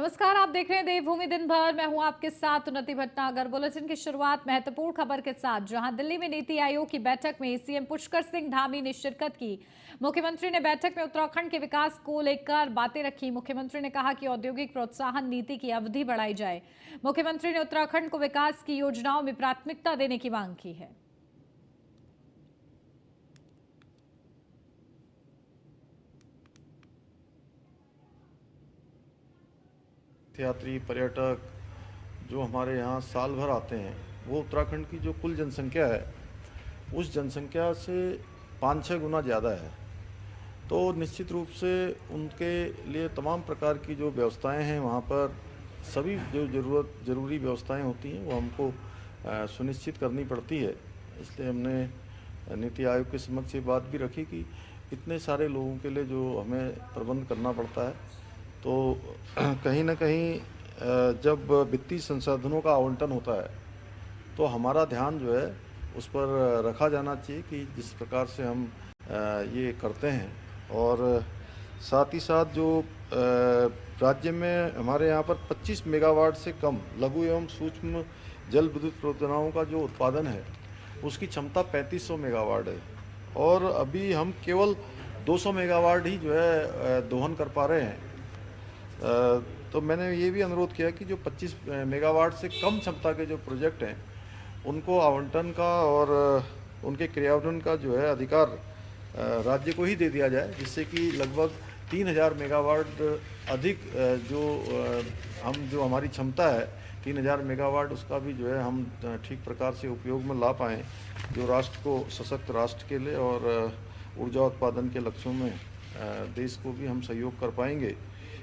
नमस्कार, आप देख रहे हैं देवभूमि दिन भर। मैं हूं आपके साथ उन्नति भटनागर। बुलेटिन की शुरुआत महत्वपूर्ण खबर के साथ, जहां दिल्ली में नीति आयोग की बैठक में सीएम पुष्कर सिंह धामी ने शिरकत की। मुख्यमंत्री ने बैठक में उत्तराखंड के विकास को लेकर बातें रखी। मुख्यमंत्री ने कहा कि औद्योगिक प्रोत्साहन नीति की अवधि बढ़ाई जाए। मुख्यमंत्री ने उत्तराखंड को विकास की योजनाओं में प्राथमिकता देने की मांग की है। यात्री पर्यटक जो हमारे यहाँ साल भर आते हैं, वो उत्तराखंड की जो कुल जनसंख्या है उस जनसंख्या से 5-6 गुना ज़्यादा है। तो निश्चित रूप से उनके लिए तमाम प्रकार की जो व्यवस्थाएं हैं वहाँ पर सभी जो ज़रूरी व्यवस्थाएं होती हैं वो हमको सुनिश्चित करनी पड़ती है। इसलिए हमने नीति आयोग के समक्ष ये बात भी रखी कि इतने सारे लोगों के लिए जो हमें प्रबंध करना पड़ता है, तो कहीं ना कहीं जब वित्तीय संसाधनों का आवंटन होता है तो हमारा ध्यान जो है उस पर रखा जाना चाहिए कि जिस प्रकार से हम ये करते हैं। और साथ ही साथ जो राज्य में हमारे यहाँ पर 25 मेगावाट से कम लघु एवं सूक्ष्म जल विद्युत परियोजनाओं का जो उत्पादन है उसकी क्षमता 3500 मेगावाट है, और अभी हम केवल 200 मेगावाट ही जो है दोहन कर पा रहे हैं। तो मैंने ये भी अनुरोध किया कि जो 25 मेगावाट से कम क्षमता के जो प्रोजेक्ट हैं उनको आवंटन का और उनके क्रियान्वयन का जो है अधिकार राज्य को ही दे दिया जाए, जिससे कि लगभग 3000 मेगावाट अधिक जो हमारी क्षमता है 3000 मेगावाट, उसका भी जो है हम ठीक प्रकार से उपयोग में ला पाएँ, जो राष्ट्र को सशक्त राष्ट्र के लिए और ऊर्जा उत्पादन के लक्ष्यों में देश को भी हम सहयोग कर पाएंगे।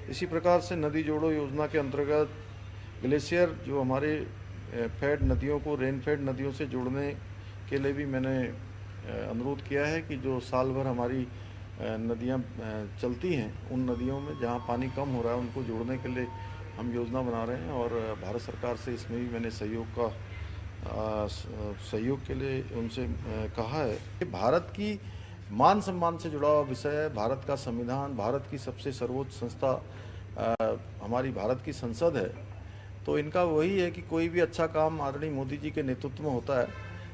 इसी प्रकार से नदी जोड़ो योजना के अंतर्गत ग्लेशियर जो हमारे फेड नदियों को रेन फेड नदियों से जोड़ने के लिए भी मैंने अनुरोध किया है कि जो साल भर हमारी नदियां चलती हैं उन नदियों में जहां पानी कम हो रहा है उनको जोड़ने के लिए हम योजना बना रहे हैं, और भारत सरकार से इसमें भी मैंने सहयोग के लिए उनसे कहा है कि भारत की मान सम्मान से जुड़ा हुआ विषय है। भारत का संविधान, भारत की सबसे सर्वोच्च संस्था हमारी भारत की संसद है। तो इनका वही है कि कोई भी अच्छा काम आदरणीय मोदी जी के नेतृत्व में होता है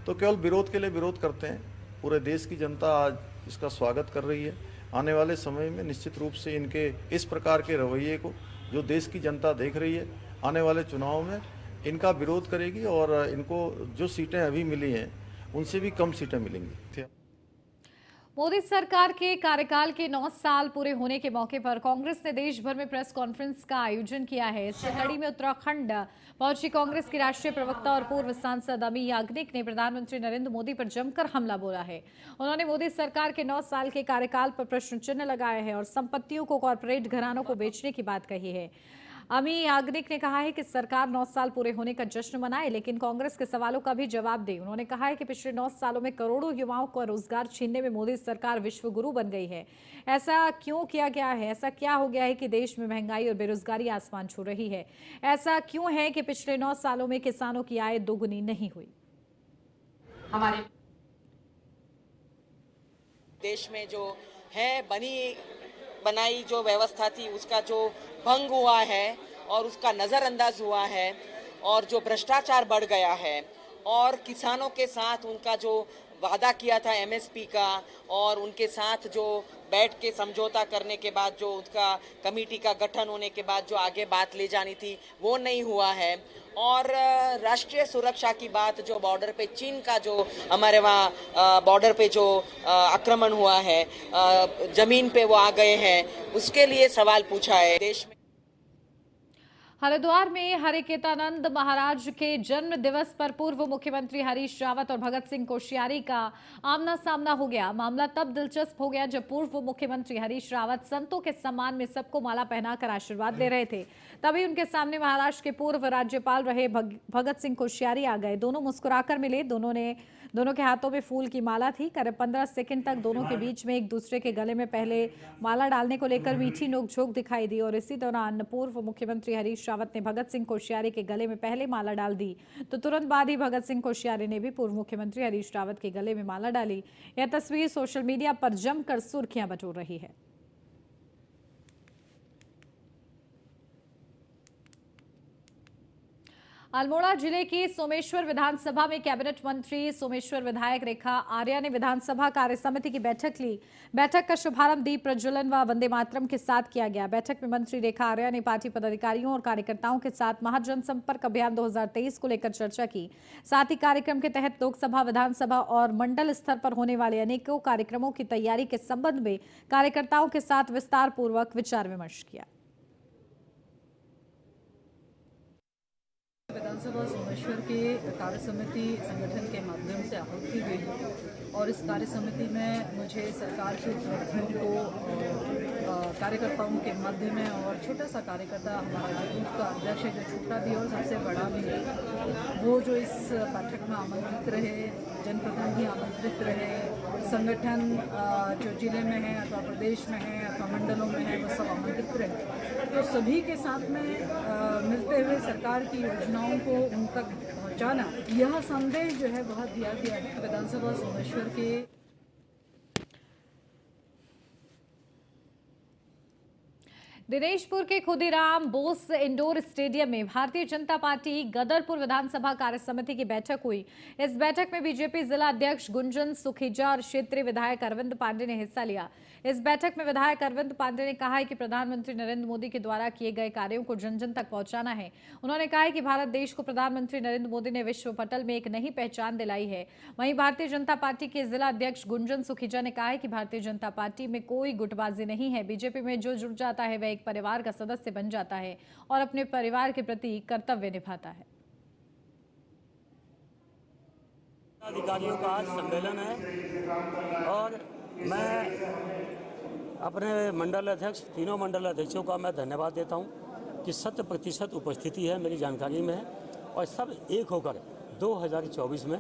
तो केवल विरोध के लिए विरोध करते हैं। पूरे देश की जनता आज इसका स्वागत कर रही है। आने वाले समय में निश्चित रूप से इनके इस प्रकार के रवैये को जो देश की जनता देख रही है, आने वाले चुनाव में इनका विरोध करेगी और इनको जो सीटें अभी मिली हैं उनसे भी कम सीटें मिलेंगी। मोदी सरकार के कार्यकाल के 9 साल पूरे होने के मौके पर कांग्रेस ने देश भर में प्रेस कॉन्फ्रेंस का आयोजन किया है। इस कड़ी में उत्तराखंड पहुंची कांग्रेस की राष्ट्रीय प्रवक्ता और पूर्व सांसद अमी याग्निक ने प्रधानमंत्री नरेंद्र मोदी पर जमकर हमला बोला है। उन्होंने मोदी सरकार के 9 साल के कार्यकाल पर प्रश्न चिन्ह लगाया है और संपत्तियों को कॉरपोरेट घरानों को बेचने की बात कही है। अमी याग्निक ने कहा है कि सरकार 9 साल पूरे होने का जश्न मनाए, लेकिन कांग्रेस के सवालों का भी जवाब दे। उन्होंने कहा है कि पिछले 9 सालों में करोड़ों युवाओं को रोजगार छीनने में मोदी सरकार विश्व गुरु बन गई है। ऐसा क्यों किया गया है? ऐसा क्या हो गया है कि देश में महंगाई और बेरोजगारी आसमान छू रही है? ऐसा क्यों है कि पिछले 9 सालों में किसानों की आय दोगुनी नहीं हुई? हमारे देश में जो है बनाई जो व्यवस्था थी उसका जो भंग हुआ है और उसका नज़रअंदाज हुआ है, और जो भ्रष्टाचार बढ़ गया है, और किसानों के साथ उनका जो वादा किया था एमएसपी का, और उनके साथ जो बैठ के समझौता करने के बाद जो उसका कमेटी का गठन होने के बाद जो आगे बात ले जानी थी वो नहीं हुआ है। और राष्ट्रीय सुरक्षा की बात, जो बॉर्डर पे चीन का जो हमारे वहाँ बॉर्डर पे जो आक्रमण हुआ है, जमीन पे वो आ गए हैं, उसके लिए सवाल पूछा है। देश में हरिद्वार में हरिकेतानंद महाराज के जन्म दिवस पर पूर्व मुख्यमंत्री हरीश रावत और भगत सिंह कोश्यारी का आमना सामना हो गया। मामला तब दिलचस्प हो गया जब पूर्व मुख्यमंत्री हरीश रावत संतों के सम्मान में सबको माला पहनाकर आशीर्वाद दे रहे थे। तभी उनके सामने महाराष्ट्र के पूर्व राज्यपाल रहे भगत सिंह कोश्यारी आ गए। दोनों मुस्कुराकर मिले। दोनों के हाथों में फूल की माला थी। करीब 15 सेकंड तक दोनों के बीच में एक दूसरे के गले में पहले माला डालने को लेकर मीठी नोकझोंक दिखाई दी, और इसी दौरान पूर्व मुख्यमंत्री हरीश रावत ने भगत सिंह कोश्यारी के गले में पहले माला डाल दी तो तुरंत बाद ही भगत सिंह कोश्यारी ने भी पूर्व मुख्यमंत्री हरीश रावत के गले में माला डाली। यह तस्वीर सोशल मीडिया पर जमकर सुर्खियां बटोर रही है। अल्मोड़ा जिले की सोमेश्वर विधानसभा में कैबिनेट मंत्री सोमेश्वर विधायक रेखा आर्या ने विधानसभा कार्य समिति की बैठक ली। बैठक का शुभारंभ दीप प्रज्वलन व वंदे मातरम के साथ किया गया। बैठक में मंत्री रेखा आर्या ने पार्टी पदाधिकारियों और कार्यकर्ताओं के साथ महाजनसंपर्क अभियान 2023 को लेकर चर्चा की। साथ ही कार्यक्रम के तहत लोकसभा, विधानसभा और मंडल स्तर पर होने वाले अनेकों कार्यक्रमों की तैयारी के संबंध में कार्यकर्ताओं के साथ विस्तार पूर्वक विचार विमर्श किया। विधानसभा सोमेश्वर के कार्य समिति संगठन के माध्यम से आहूत की गई है और इस कार्य समिति में मुझे सरकार की उपलब्धियों को कार्यकर्ताओं के मध्य में और छोटा सा कार्यकर्ता हमारा जो बूथ का अध्यक्ष है, जो छोटा भी और सबसे बड़ा भी है, वो जो इस बैठक में आमंत्रित रहे, जनप्रतिनिधि आमंत्रित रहे, संगठन जो जिले में है अथवा प्रदेश में है अथवा मंडलों में है, वो सब आमंत्रित रहे। तो सभी के साथ में मिलते हुए सरकार की योजनाओं को उन तक पहुंचाना, यह संदेश जो है बहुत दिया गया है। विधानसभा सोमेश्वर के दिनेशपुर के खुदीराम बोस इंडोर स्टेडियम में भारतीय जनता पार्टी गदरपुर विधानसभा कार्य समिति की बैठक हुई। इस बैठक में बीजेपी जिला अध्यक्ष गुंजन सुखीजा और क्षेत्रीय विधायक अरविंद पांडे ने हिस्सा लिया। इस बैठक में विधायक अरविंद पांडे ने कहा है कि प्रधानमंत्री नरेंद्र मोदी के द्वारा किए गए कार्यों को जन जन तक पहुंचाना है। उन्होंने कहा है कि भारत देश को प्रधानमंत्री नरेंद्र मोदी ने विश्व पटल में एक नई पहचान दिलाई है। वहीं भारतीय जनता पार्टी के जिला अध्यक्ष गुंजन सुखीजा ने कहा है कि भारतीय जनता पार्टी में कोई गुटबाजी नहीं है। बीजेपी में जो जुड़ जाता है वह एक परिवार का सदस्य बन जाता है और अपने परिवार के प्रति कर्तव्य निभाता है। अधिकारियों का आज सम्मेलन है और मैं अपने मंडल अध्यक्ष, तीनों मंडल अध्यक्षों का मैं धन्यवाद देता हूं कि 100% उपस्थिति है, मेरी जानकारी में है और सब एक होकर 2024 में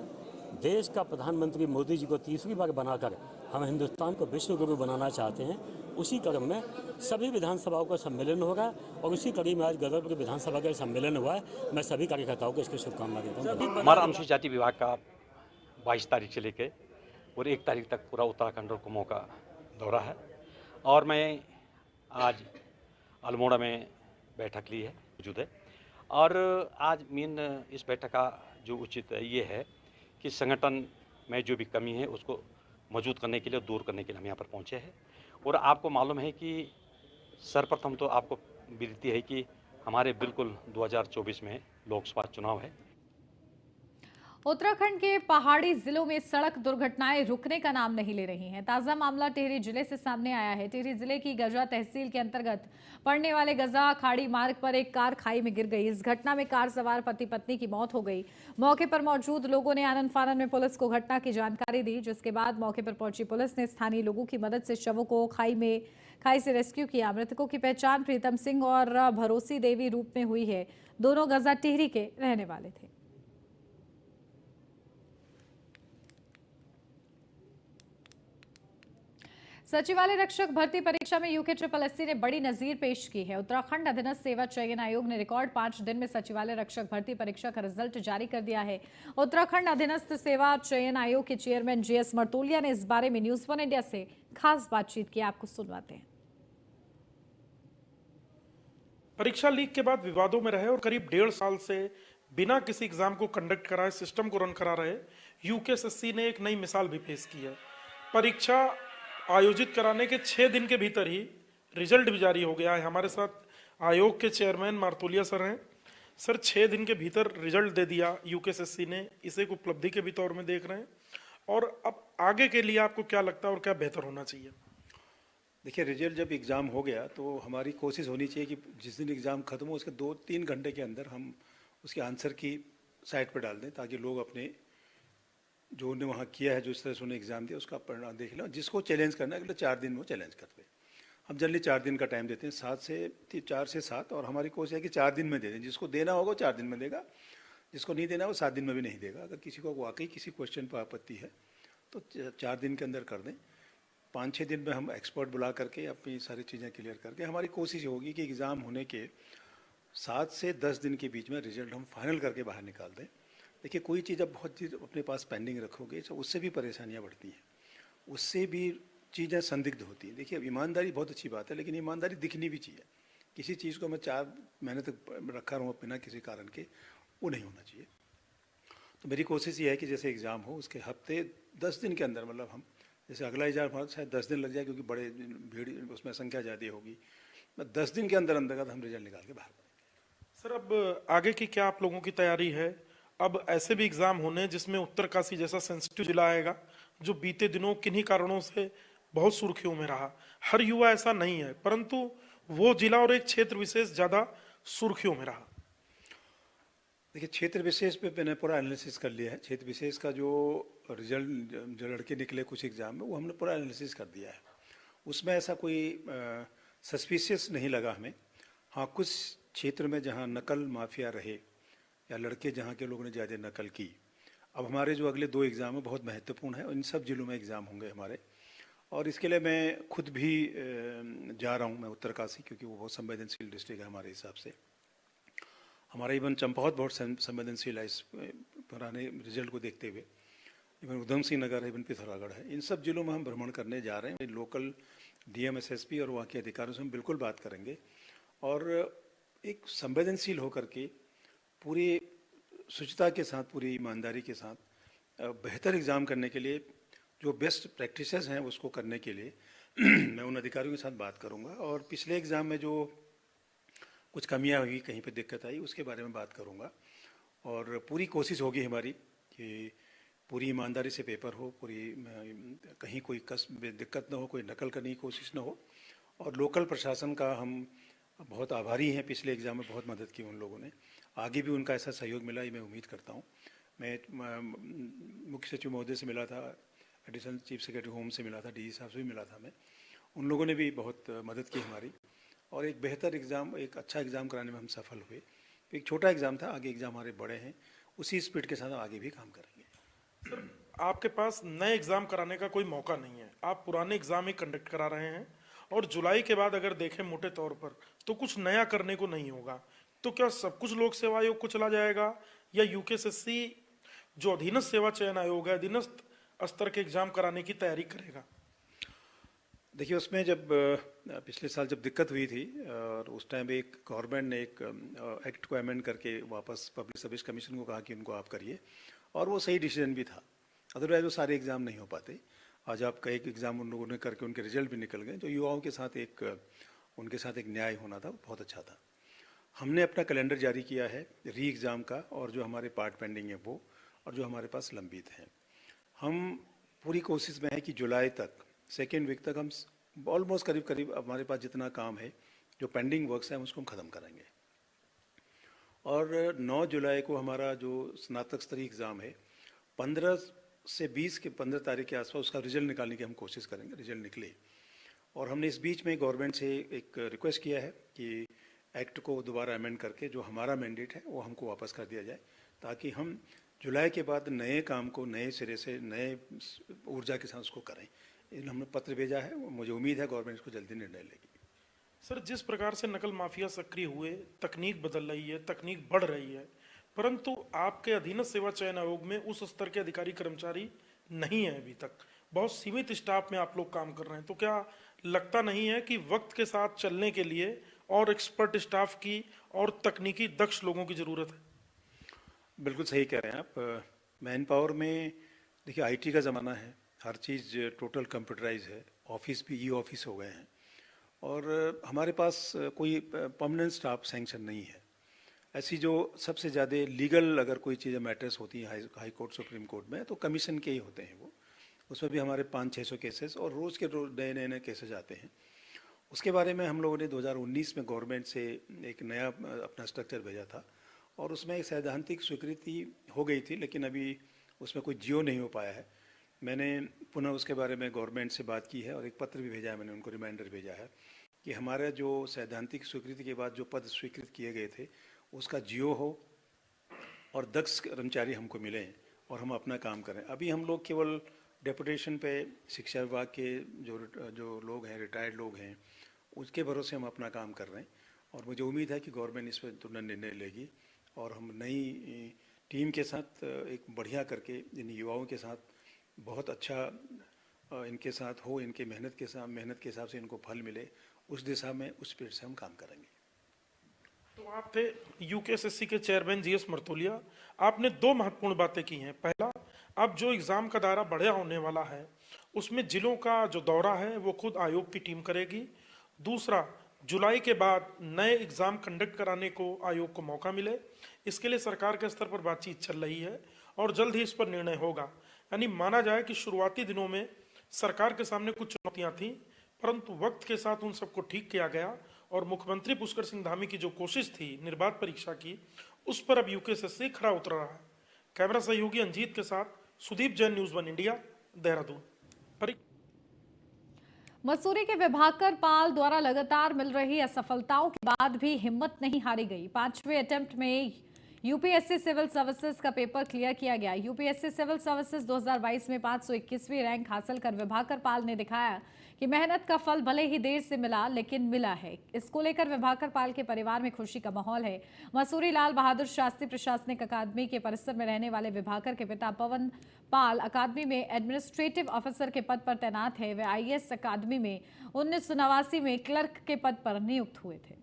देश का प्रधानमंत्री मोदी जी को तीसरी बार बनाकर हम हिंदुस्तान को विश्व गुरु बनाना चाहते हैं। उसी क्रम में सभी विधानसभाओं का सम्मेलन होगा और उसी कड़ी में आज गदरपुर विधानसभा का सम्मेलन हुआ है। मैं सभी कार्यकर्ताओं को इसकी शुभकामना देता हूँ। हमारा अनुसूचित जाति विभाग का 22 तारीख से लेकर और 1 तारीख तक पूरा उत्तराखंड और कुमाऊं का दौरा है और मैं आज अल्मोड़ा में बैठक ली है, मौजूद है। और आज मेन इस बैठक का जो उचित ये है कि संगठन में जो भी कमी है उसको मौजूद करने के लिए, दूर करने के लिए हम यहाँ पर पहुँचे हैं। और आपको मालूम है कि सर्वप्रथम तो आपको विदित है कि हमारे बिल्कुल 2024 में लोकसभा चुनाव है। उत्तराखंड के पहाड़ी जिलों में सड़क दुर्घटनाएं रुकने का नाम नहीं ले रही हैं। ताजा मामला टिहरी जिले से सामने आया है। टिहरी जिले की गजा तहसील के अंतर्गत पड़ने वाले गजा खाड़ी मार्ग पर एक कार खाई में गिर गई। इस घटना में कार सवार पति पत्नी की मौत हो गई। मौके पर मौजूद लोगों ने आनन फानन में पुलिस को घटना की जानकारी दी, जिसके बाद मौके पर पहुंची पुलिस ने स्थानीय लोगों की मदद से शवों को खाई से रेस्क्यू किया। मृतकों की पहचान प्रीतम सिंह और भरोसी देवी रूप में हुई है। दोनों गजा टिहरी के रहने वाले थे। सचिवालय रक्षक भर्ती परीक्षा में UKSSC ने बड़ी नजीर पेश की है। उत्तराखंड अधीनस्थ सेवा चयन आयोग ने रिकॉर्ड 5 दिन में सचिवालय रक्षक भर्ती परीक्षा का रिजल्ट जारी कर दिया है। उत्तराखंड अधीनस्थ सेवा चयन आयोग के चेयरमैन GS मर्तोलिया ने इस बारे में न्यूज़ 1 इंडिया से खास बातचीत की। आपको सुनवाते हैं। परीक्षा लीक के बाद विवादों में रहे और करीब 1.5 साल से बिना किसी एग्जाम को कंडक्ट कराए सिस्टम को रन करा रहे UKSSC ने एक नई मिसाल भी पेश की है। परीक्षा आयोजित कराने के 6 दिन के भीतर ही रिजल्ट भी जारी हो गया है। हमारे साथ आयोग के चेयरमैन मार्तोलिया सर हैं। सर, 6 दिन के भीतर रिजल्ट दे दिया UKSSC ने, इसे एक उपलब्धि के भी तौर में देख रहे हैं और अब आगे के लिए आपको क्या लगता है और क्या बेहतर होना चाहिए? देखिए, रिजल्ट जब एग्ज़ाम हो गया तो हमारी कोशिश होनी चाहिए कि जिस दिन एग्ज़ाम खत्म हो उसके 2-3 घंटे के अंदर हम उसके आंसर की साइट पर डाल दें, ताकि लोग अपने जो उन्होंने वहाँ किया है, जो इस तरह से उन्हें एग्ज़ाम दिया, उसका परिणाम देख लें। जिसको चैलेंज करना है अगले 4 दिन में वो चैलेंज करते हैं। हम जनरली 4 दिन का टाइम देते हैं, 4 से 7, और हमारी कोशिश है कि 4 दिन में दे दें। जिसको देना होगा वो 4 दिन में देगा, जिसको नहीं देना वो 7 दिन में भी नहीं देगा। अगर किसी को वाकई किसी क्वेश्चन पर आपत्ति है तो 4 दिन के अंदर कर दें। 5-6 दिन में हम एक्सपर्ट बुला करके अपनी सारी चीज़ें क्लियर करके, हमारी कोशिश होगी कि एग्ज़ाम होने के 7 से 10 दिन के बीच में रिजल्ट हम फाइनल करके बाहर निकाल दें। देखिए, कोई चीज़ अब बहुत चीज़ अपने पास पेंडिंग रखोगे तो उससे भी परेशानियां बढ़ती हैं, उससे भी चीज़ें संदिग्ध होती हैं। देखिए, अब ईमानदारी बहुत अच्छी बात है, लेकिन ईमानदारी दिखनी भी चाहिए। किसी चीज़ को मैं 4 महीने तक रखा रहूँ बिना किसी कारण के, वो नहीं होना चाहिए। तो मेरी कोशिश ये है कि जैसे एग्ज़ाम हो उसके हफ्ते 10 दिन के अंदर, मतलब हम जैसे अगला एग्जाम हमारा शायद 10 दिन लग जाए क्योंकि बड़े भीड़ उसमें संख्या ज़्यादा होगी, 10 दिन के अंदर अंदर हम रिजल्ट निकाल के बाहर पड़ेंगे। सर अब आगे की क्या आप लोगों की तैयारी है? अब ऐसे भी एग्जाम होने हैं जिसमें उत्तरकाशी जैसा सेंसिटिव जिला आएगा जो बीते दिनों किन्हीं कारणों से बहुत सुर्खियों में रहा। हर युवा ऐसा नहीं है, परंतु वो जिला और एक क्षेत्र विशेष ज्यादा सुर्खियों में रहा। देखिए, क्षेत्र विशेष पे मैंने पूरा एनालिसिस कर लिया है। क्षेत्र विशेष का जो रिजल्ट जो लड़के निकले कुछ एग्ज़ाम में, वो हमने पूरा एनालिसिस कर दिया है। उसमें ऐसा कोई सस्पिशियस नहीं लगा हमें। हाँ, कुछ क्षेत्र में जहाँ नकल माफिया रहे या लड़के जहाँ के लोगों ने ज़्यादा नकल की। अब हमारे जो अगले 2 एग्ज़ाम है बहुत महत्वपूर्ण है, इन सब जिलों में एग्ज़ाम होंगे हमारे, और इसके लिए मैं खुद भी जा रहा हूँ मैं उत्तरकाशी, क्योंकि वो बहुत संवेदनशील डिस्ट्रिक्ट है हमारे हिसाब से। हमारा इवन चंपावत बहुत संवेदनशील है इस पुराने रिजल्ट को देखते हुए। इवन उधम सिंह नगर है, इवन पिथौरागढ़ है, इन सब जिलों में हम भ्रमण करने जा रहे हैं। लोकल डीएम एसएसपी और वहाँ के अधिकारियों से हम बिल्कुल बात करेंगे और एक संवेदनशील होकर के पूरी शुचिता के साथ, पूरी ईमानदारी के साथ बेहतर एग्ज़ाम करने के लिए जो बेस्ट प्रैक्टिसेस हैं उसको करने के लिए मैं उन अधिकारियों के साथ बात करूंगा। और पिछले एग्ज़ाम में जो कुछ कमियां हुई, कहीं पे दिक्कत आई, उसके बारे में बात करूंगा। और पूरी कोशिश होगी हमारी कि पूरी ईमानदारी से पेपर हो, पूरी कहीं कोई दिक्कत ना हो, कोई नकल करने की कोशिश ना हो। और लोकल प्रशासन का हम बहुत आभारी हैं, पिछले एग्ज़ाम में बहुत मदद की उन लोगों ने, आगे भी उनका ऐसा सहयोग मिला ये मैं उम्मीद करता हूँ। मैं मुख्य सचिव महोदय से मिला था, एडिशनल चीफ सेक्रेटरी होम से मिला था, डीजी साहब से भी मिला था मैं, उन लोगों ने भी बहुत मदद की हमारी, और एक बेहतर एग्ज़ाम, एक अच्छा एग्ज़ाम कराने में हम सफल हुए। एक छोटा एग्ज़ाम था, आगे एग्ज़ाम हमारे बड़े हैं, उसी स्पीड के साथ आगे भी काम करेंगे। सर, आपके पास नए एग्जाम कराने का कोई मौका नहीं है, आप पुराने एग्जाम ही कंडक्ट करा रहे हैं, और जुलाई के बाद अगर देखें मोटे तौर पर तो कुछ नया करने को नहीं होगा। तो क्या सब कुछ लोक सेवा आयोग को चला जाएगा, या यूकेएसएससी जो अधीनस्थ सेवा चयन आयोग है, अधीनस्थ स्तर के एग्जाम कराने की तैयारी करेगा? देखिए, उसमें जब पिछले साल जब दिक्कत हुई थी और उस टाइम एक गवर्नमेंट ने एक एक्ट को अमेंड करके वापस पब्लिक सर्विस कमीशन को कहा कि उनको आप करिए, और वो सही डिसीजन भी था। अदरवाइज वो सारे एग्ज़ाम नहीं हो पाते। आज आपका एक एग्ज़ाम उन लोगों ने करके उनके रिजल्ट भी निकल गए, जो युवाओं के साथ उनके साथ एक न्याय होना था, बहुत अच्छा था। हमने अपना कैलेंडर जारी किया है री एग्ज़ाम का, और जो हमारे पार्ट पेंडिंग है वो, और जो हमारे पास लंबित हैं। हम पूरी कोशिश में है कि जुलाई तक, सेकेंड वीक तक, हम ऑलमोस्ट करीब करीब हमारे पास जितना काम है, जो पेंडिंग वर्क्स हैं, उसको हम ख़त्म करेंगे। और 9 जुलाई को हमारा जो स्नातक स्तरीय एग्ज़ाम है, 15 से 20 के 15 तारीख के आसपास उसका रिजल्ट निकालने की हम कोशिश करेंगे, रिजल्ट निकले। और हमने इस बीच में गवर्नमेंट से एक रिक्वेस्ट किया है कि एक्ट को दोबारा अमेंड करके जो हमारा मैंडेट है वो हमको वापस कर दिया जाए, ताकि हम जुलाई के बाद नए काम को नए सिरे से, नए ऊर्जा के साथ उसको करें। इन हमने पत्र भेजा है, मुझे उम्मीद है गवर्नमेंट इसको जल्दी निर्णय लेगी। सर, जिस प्रकार से नकल माफिया सक्रिय हुए, तकनीक बदल रही है, तकनीक बढ़ रही है, परंतु आपके अधीनस्थ सेवा चयन आयोग में उस स्तर के अधिकारी कर्मचारी नहीं है अभी तक, बहुत सीमित स्टाफ में आप लोग काम कर रहे हैं। तो क्या लगता नहीं है कि वक्त के साथ चलने के लिए और एक्सपर्ट स्टाफ की और तकनीकी दक्ष लोगों की जरूरत है? बिल्कुल सही कह रहे हैं आप। मैन पावर में देखिए, आईटी का ज़माना है, हर चीज़ टोटल कंप्यूटराइज है, ऑफिस भी ई ऑफिस हो गए हैं, और हमारे पास कोई परमानेंट स्टाफ सैंक्शन नहीं है। ऐसी जो सबसे ज़्यादा लीगल अगर कोई चीज़ें मैटर्स होती हैं हाई कोर्ट, सुप्रीम कोर्ट में, तो कमीशन के ही होते हैं वो। उसमें भी हमारे 500-600 केसेस, और रोज़ के रोज़ नए नए केसेस आते हैं। उसके बारे में हम लोगों ने 2019 में गवर्नमेंट से एक नया अपना स्ट्रक्चर भेजा था, और उसमें एक सैद्धांतिक स्वीकृति हो गई थी, लेकिन अभी उसमें कोई जियो नहीं हो पाया है। मैंने पुनः उसके बारे में गवर्नमेंट से बात की है, और एक पत्र भी भेजा है, मैंने उनको रिमाइंडर भेजा है कि हमारा जो सैद्धांतिक स्वीकृति के बाद जो पद स्वीकृत किए गए थे उसका जियो हो, और दक्ष कर्मचारी हमको मिलें, और हम अपना काम करें। अभी हम लोग केवल डेपुटेशन पे शिक्षा विभाग के जो लोग हैं, रिटायर्ड लोग हैं, उसके भरोसे हम अपना काम कर रहे हैं। और मुझे उम्मीद है कि गवर्नमेंट इस पर तुरंत निर्णय लेगी, और हम नई टीम के साथ एक बढ़िया करके इन युवाओं के साथ बहुत अच्छा इनके साथ हो, इनके मेहनत के हिसाब से इनको फल मिले, उस दिशा में, उस स्पीड से हम काम करेंगे। तो आप थे यूकेएसएससी के चेयरमैन जीएस मर्तोलिया। आपने दो महत्वपूर्ण बातें की हैं। पहला, अब जो एग्जाम का दायरा बढ़िया होने वाला है उसमें जिलों का जो दौरा है वो खुद आयोग की टीम करेगी। दूसरा, जुलाई के बाद नए एग्जाम कंडक्ट कराने को आयोग को मौका मिले, इसके लिए सरकार के स्तर पर बातचीत चल रही है और जल्द ही इस पर निर्णय होगा। यानी माना जाए कि शुरुआती दिनों में सरकार के सामने कुछ चुनौतियां थीं, परंतु वक्त के साथ उन सबको ठीक किया गया और मुख्यमंत्री पुष्कर सिंह धामी की जो कोशिश थी निर्बाध परीक्षा की, उस पर अब यूकेएसएससी खरा उतर रहा है। कैमरा सहयोगी अंजीत के साथ सुदीप जैन, न्यूज़ 1 इंडिया, देहरादून। मसूरी के विभाकर पाल द्वारा लगातार मिल रही असफलताओं के बाद भी हिम्मत नहीं हारी गई। 5वें अटेम्प्ट में यूपीएससी सिविल सर्विसेज का पेपर क्लियर किया गया। यूपीएससी सिविल सर्विसेज 2022 में 521वीं रैंक हासिल कर विभाकर पाल ने दिखाया कि मेहनत का फल भले ही देर से मिला लेकिन मिला है। इसको लेकर विभाकर पाल के परिवार में खुशी का माहौल है। मसूरी लाल बहादुर शास्त्री प्रशासनिक अकादमी के परिसर में रहने वाले विभाकर के पिता पवन पाल अकादमी में एडमिनिस्ट्रेटिव ऑफिसर के पद पर तैनात है। वे आईएएस अकादमी में 1989 में क्लर्क के पद पर नियुक्त हुए थे।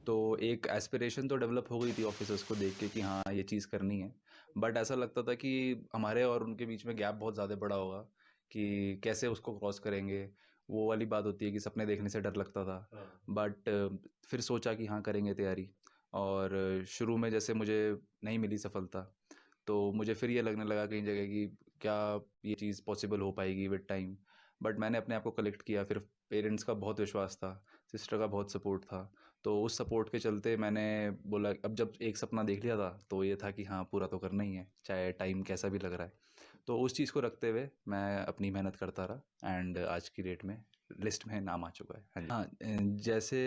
तो एक एस्पिरेशन तो डेवलप हो गई थी ऑफिसर्स को देख के कि हाँ ये चीज़ करनी है, बट ऐसा लगता था कि हमारे और उनके बीच में गैप बहुत ज़्यादा बड़ा होगा कि कैसे उसको क्रॉस करेंगे। वो वाली बात होती है कि सपने देखने से डर लगता था, बट फिर सोचा कि हाँ करेंगे तैयारी। और शुरू में जैसे मुझे नहीं मिली सफलता तो मुझे फिर ये लगने लगा कहीं जगह कि क्या ये चीज़ पॉसिबल हो पाएगी विद टाइम, बट मैंने अपने आप को कलेक्ट किया। फिर पेरेंट्स का बहुत विश्वास था, सिस्टर का बहुत सपोर्ट था, तो उस सपोर्ट के चलते मैंने बोला अब जब एक सपना देख लिया था तो ये था कि हाँ पूरा तो करना ही है, चाहे टाइम कैसा भी लग रहा है। तो उस चीज़ को रखते हुए मैं अपनी मेहनत करता रहा एंड आज की डेट में लिस्ट में नाम आ चुका है। हाँ जैसे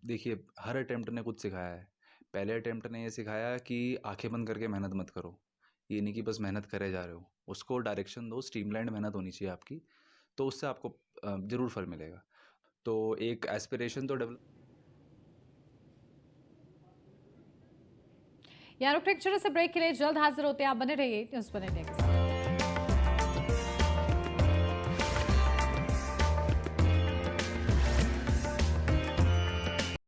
देखिए हर अटेम्प्ट ने कुछ सिखाया है। पहले अटेम्प्ट ने ये सिखाया कि आंखें बंद करके मेहनत मत करो, ये नहीं कि बस मेहनत करे जा रहे हो, उसको डायरेक्शन दो, स्ट्रीमलाइंड मेहनत होनी चाहिए आपकी, तो उससे आपको ज़रूर फल मिलेगा। तो एक एस्पिरेशन तो डेवलप। यार छोटे से ब्रेक के लिए जल्द हाजिर होते हैं। आप बने रहिए न्यूज़ 1 इंडिया के साथ।